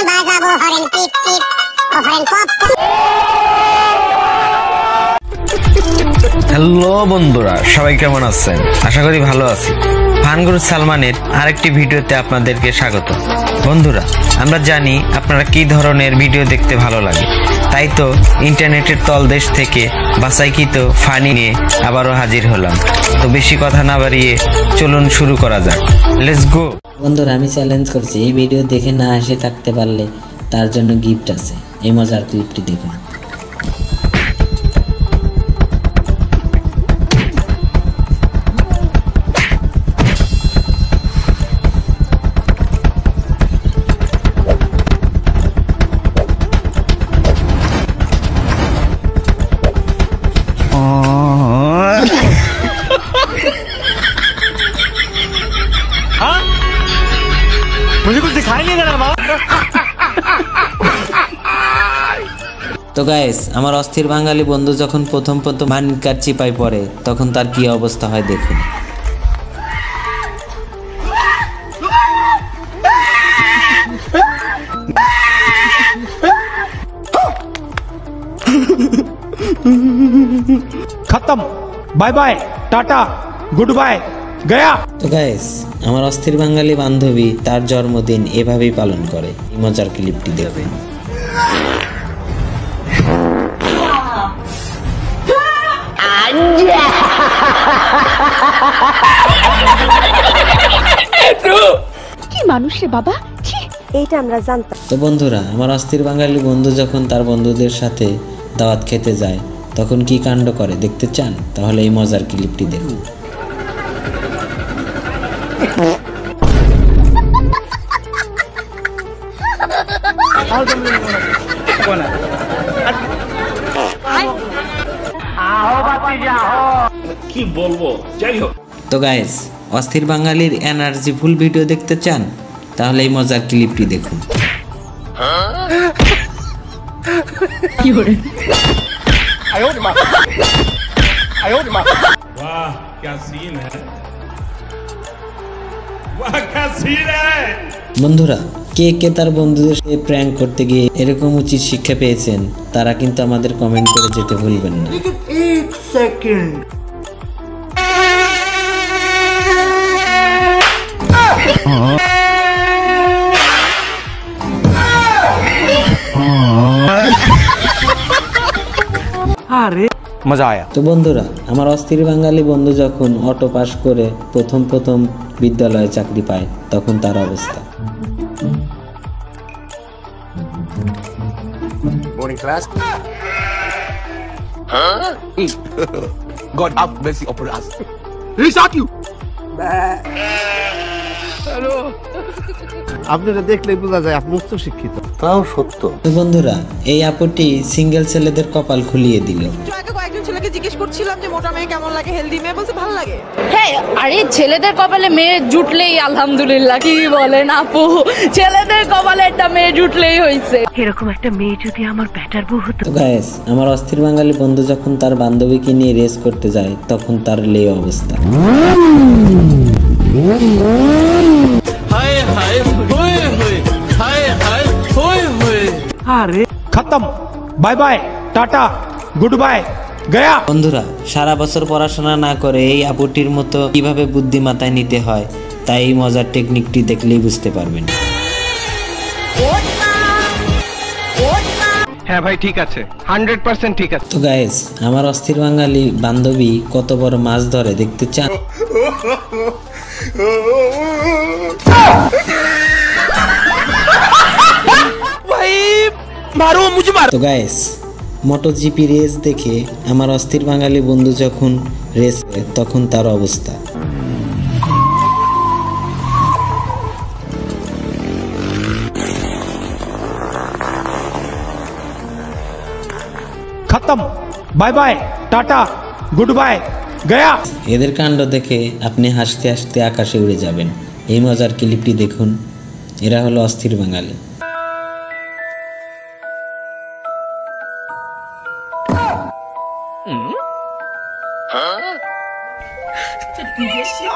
বাজাবো হরেন টিপ টিপ ও horn pop. Hello বন্ধুরা, সবাই কেমন আছেন? আশা করি ভালো আছি। ফানগুরু সালমানের আরেকটি ভিডিওতে আপনাদেরকে স্বাগত। বন্ধুরা, আমরা জানি আপনারা কি ধরনের ভিডিও দেখতে ভালো লাগে, তাই তো ইন্টারনেটের তলদেশ থেকে বাছাইকৃত ফানি নিয়ে আবারও হাজির হলাম। তো বেশি কথা না বাড়িয়ে চলুন শুরু করা যাক। Let's go. বন্ধুরা, আমি চ্যালেঞ্জ করছি, এই ভিডিও দেখে না এসে থাকতে পারলে তার জন্য গিফট আছে। এই মজার ক্লিপটি দেখুন। मुझे कुछ दिखाई नहीं दे रहा बाबा। তো গাইস, আমার অস্থির বাঙালি বন্ধু যখন প্রথম মানিকার চিপায় পড়ে তখন তার কি অবস্থা হয় দেখুন। खत्म, bye bye, tata, goodbye, गया। তো গাইস, আমার অস্থির বাঙালি বান্ধবী তার জন্মদিন এভাবেই পালন করে। এই মজার ক্লিপটি দেখবেন। কি মানুষ রে বাবা, এইটা আমরা জানতাম। তো বন্ধুরা, আমার অস্থির বাঙালি বন্ধু যখন তার বন্ধুদের সাথে দাওয়াত খেতে যায় তখন কি কাণ্ড করে দেখতে চান? তাহলে এই মজার ক্লিপটি দেখুন। কি বলবো, যাই হোক। তো গাইস, অস্থির বাঙালির এনার্জি ফুল ভিডিও দেখতে চান? তাহলে এই মজার ক্লিপটি দেখুন। वाह क्या सीन है, वाह क्या सीन है। বন্ধুরা, কে কে তার বন্ধুদের সাথে প্র্যাঙ্ক করতে গিয়ে এরকম উচিত শিক্ষা পেয়েছেন তারা কিন্তু আমাদের কমেন্ট করে যেতে ভুলবেন না। एक सेकंड। अरे मजा आया। তো বন্ধুরা, আমার অস্থির বাঙালি বন্ধু যখন অটো পাস করে প্রথম বিদ্যালয়ে চাকরি পায় তখন তার অবস্থা। Morning class. Huh? God have mercy upon us. He shot you. Hello. আপনারা দেখলে বোঝা যায় আপনি উচ্চ শিক্ষিত। তাও সত্য। তো বন্ধুরা, এই আপুটি সিঙ্গেল ছেলেদের কপাল খুলিয়ে দিল। কয়েকজন ছেলেকে জিজ্ঞেস করছিলাম যে মোটা মেয়ে কেমন লাগে, হেলদি মেয়ে, বলছে ভালো লাগে। হ্যাঁ, আরে ছেলেদের কপালে মেয়ে জুটলেই আলহামদুলিল্লাহ। কি বলেন আপু, ছেলেদের কপালে একটা মেয়ে জুটলেই হয়েছে। এরকম একটা মেয়ে যদি আমার ব্যাটার বউ হতো। তো গাইস, আমার অস্থির বাঙালি বন্ধু যখন তার বান্ধবীকে নিয়ে রেস করতে যায় তখন তার লে অবস্থা। अरे खत्म, bye bye, tata, goodbye, गया। বন্ধুরা, সারা বছর পড়াশোনা না করে এই আপুটির মতো কিভাবে বুদ্ধি মাথায় নিতে হয় তাই এই মজার টেকনিকটি দেখলেই বুঝতে পারবেন। হ্যাঁ ভাই, ঠিক আছে, 100% ঠিক আছে। তো গাইস, আমার অস্থির বাঙালি বান্ধবী কত বড় মাছ ধরে দেখতে চান? তো গাইস, মোটোজিপি রেস দেখে আমার অস্থির বাঙালি বন্ধু যখন রেস তখন তার অবস্থা। खत्म, bye bye, tata, goodbye, गया। এদের কাণ্ড দেখে আপনি হাসতে হাসতে আকাশে উড়ে যাবেন। এই মজার ক্লিপটি দেখুন। এরা হলো অস্থির বাঙালি।别笑。